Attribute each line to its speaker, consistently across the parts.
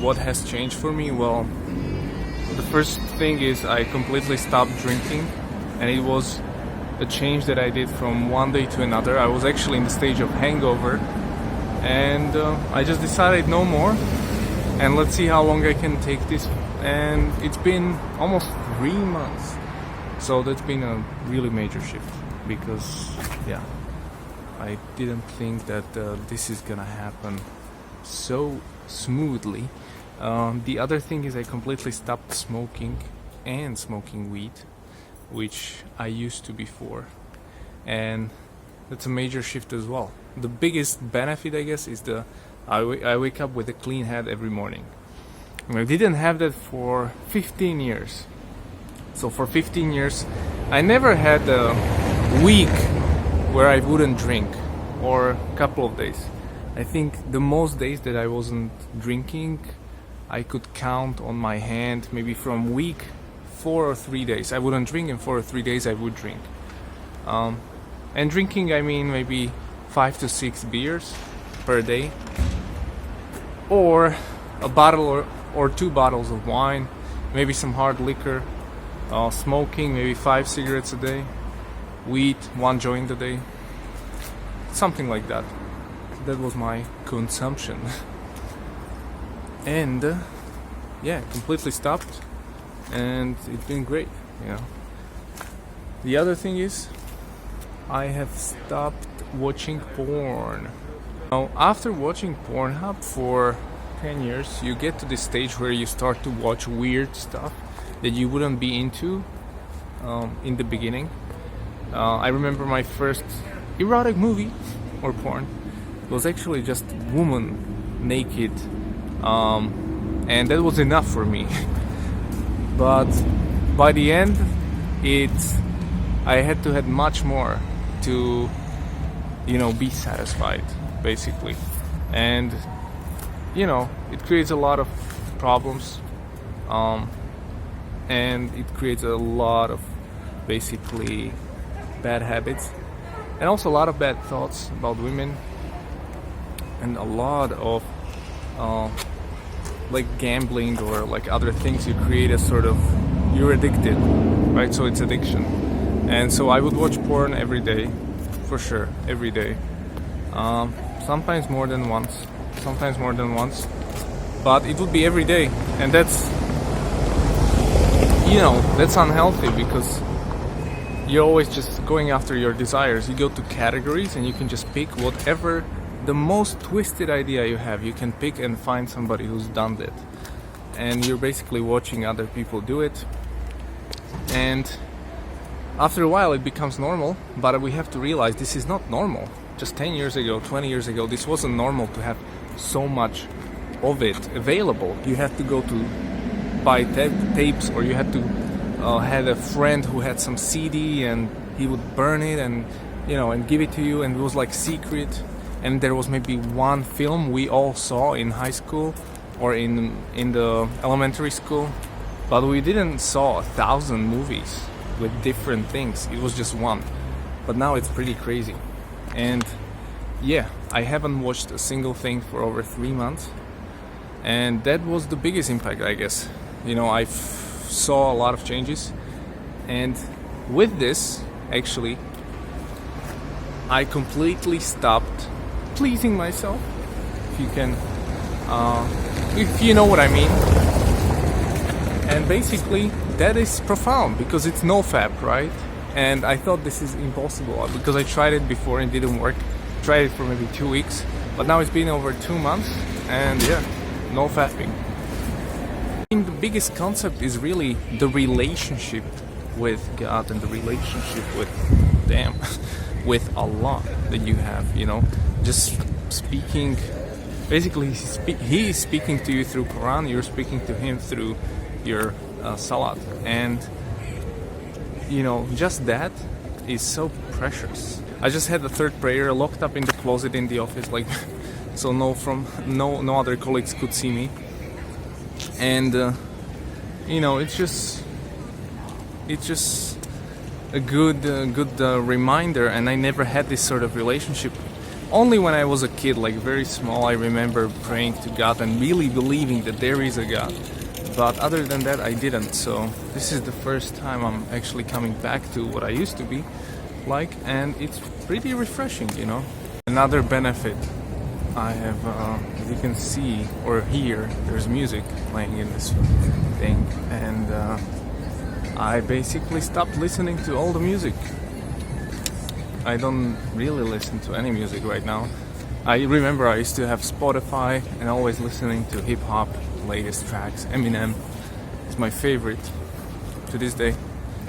Speaker 1: what has changed for me? Well, the first thing is I completely stopped drinking, and it was a change that I did from one day to another. I was actually in the stage of hangover, and I just decided no more, and let's see how long I can take this. And it's been almost 3 months, so that's been a really major shift, because I didn't think that this is gonna happen so smoothly. The other thing is I completely stopped smoking and smoking weed, which I used to before, and that's a major shift as well. The biggest benefit, I guess, is I wake up with a clean head every morning. I didn't have that for 15 years. So for 15 years I never had a week where I wouldn't drink, or a couple of days. I think the most days that I wasn't drinking, I could count on my hand, maybe from week 4 or 3 days. I wouldn't drink, and 4 or 3 days I would drink. And drinking, I mean maybe 5 to 6 beers per day, or a bottle or 2 bottles of wine, maybe some hard liquor. Smoking, maybe 5 cigarettes a day. Weed, 1 joint a day. Something like that. That was my consumption. And completely stopped, and it's been great, The other thing is I have stopped watching porn. Now, after watching Pornhub for 10 years, you get to this stage where you start to watch weird stuff that you wouldn't be into in the beginning. I remember my first erotic movie or porn was actually just woman naked, and that was enough for me. But by the end, I had to have much more to be satisfied, basically. And it creates a lot of problems, and it creates a lot of basically bad habits, and also a lot of bad thoughts about women, and a lot of like gambling or like other things. You create a sort of, you're addicted, right? So it's addiction. And so I would watch porn every day, for sure, every day. Sometimes more than once, but it would be every day, and that's unhealthy, because you're always just going after your desires. You go to categories and you can just pick whatever, the most twisted idea you have, you can pick and find somebody who's done that, and you're basically watching other people do it. And after a while it becomes normal, but we have to realize this is not normal. Just 10 years ago, 20 years ago, this wasn't normal to have so much of it available. You had to go to buy tapes, or you had to had a friend who had some CD, and he would burn it and give it to you, and it was like secret. And there was maybe one film we all saw in high school or in the elementary school, but we didn't saw 1,000 movies with different things. It was just one. But now it's pretty crazy. And I haven't watched a single thing for over 3 months, and that was the biggest impact, I guess. I saw a lot of changes, and with this, actually, I completely stopped pleasing myself, if you know what I mean. And basically, that is profound, because it's no-fap, right? And I thought this is impossible, because I tried it before and it didn't work. Tried it for maybe 2 weeks, but now it's been over 2 months, and no fapping. I think the biggest concept is really the relationship with God and the relationship with Allah that you have. Just speaking. Basically, he is speaking to you through Quran. You're speaking to him through your salat, and just that is so precious. I just had the third prayer locked up in the closet in the office, like so no other colleagues could see me. And it's just a good reminder. And I never had this sort of relationship Only when I was a kid, like very small, I remember praying to God and really believing that there is a God. But other than that, I didn't. So this is the first time I'm actually coming back to what I used to be like, and it's pretty refreshing, you know. Another benefit I have, as you can see or hear, there's music playing in this thing, and I basically stopped listening to all the music. I don't really listen to any music right now. I remember I used to have Spotify and always listening to hip hop, latest tracks. Eminem is my favorite to this day,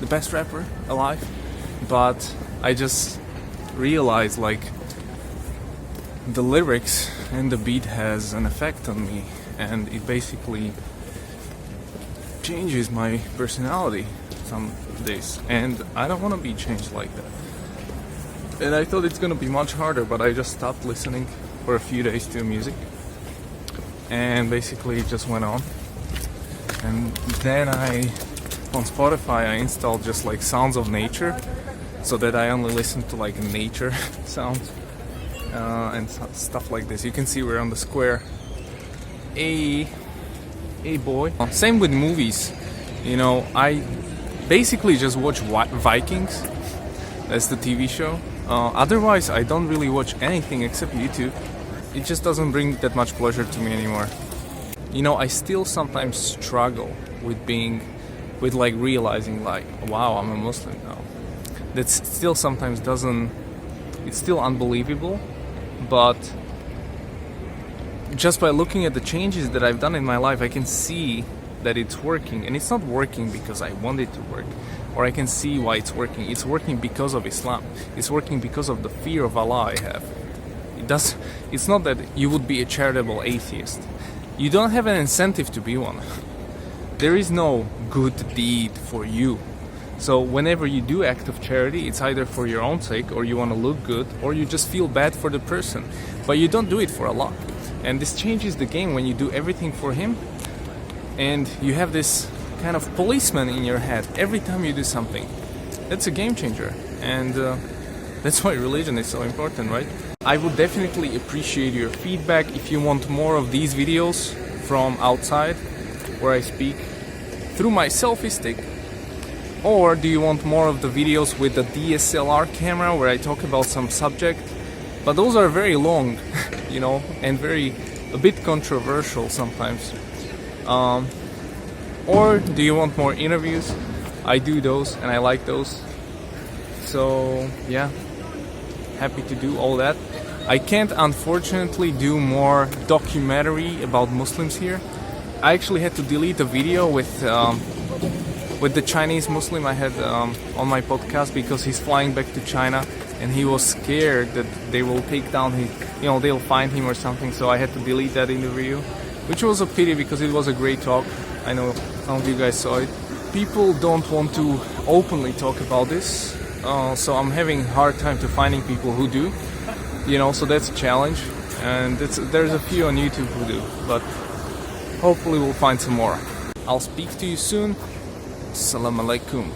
Speaker 1: the best rapper alive. But I just realized like the lyrics and the beat has an effect on me, and it basically changes my personality some days, and I don't want to be changed like that. And I thought it's gonna be much harder, but I just stopped listening for a few days to music, and basically it just went on. And then on Spotify I installed just like sounds of nature, so that I only listen to like nature sounds and stuff like this. You can see we're on the square. Hey boy. Same with movies. You know, I basically just watch Vikings. That's the TV show. Otherwise, I don't really watch anything except YouTube. It just doesn't bring that much pleasure to me anymore. You know, I still sometimes struggle with like realizing like, wow, I'm a Muslim now. That still sometimes doesn't, it's still unbelievable, but just by looking at the changes that I've done in my life, I can see that it's working. And it's not working because I want it to work, or I can see why it's working. It's working because of Islam. It's working because of the fear of Allah I have. It's not that you would be a charitable atheist. You don't have an incentive to be one. There is no good deed for you. So whenever you do act of charity, it's either for your own sake, or you want to look good, or you just feel bad for the person. But you don't do it for Allah. And this changes the game when you do everything for Him, and you have this kind of policeman in your head every time you do something. That's a game changer. And that's why religion is so important, right? I would definitely appreciate your feedback if you want more of these videos from outside, where I speak through my selfie stick. Or do you want more of the videos with the DSLR camera where I talk about some subject? But those are very long, you know, and a bit controversial sometimes. Or do you want more interviews? I do those and I like those. So yeah, happy to do all that. I can't unfortunately do more documentary about Muslims here. I actually had to delete a video with the Chinese Muslim I had on my podcast, because he's flying back to China and he was scared that they will take down his, you know, they'll find him or something. So I had to delete that interview, which was a pity because it was a great talk. I know some of you guys saw it. People don't want to openly talk about this, so I'm having a hard time to finding people who do, you know, so that's a challenge. And there's a few on YouTube who do, but hopefully we'll find some more. I'll speak to you soon. Assalamu alaikum.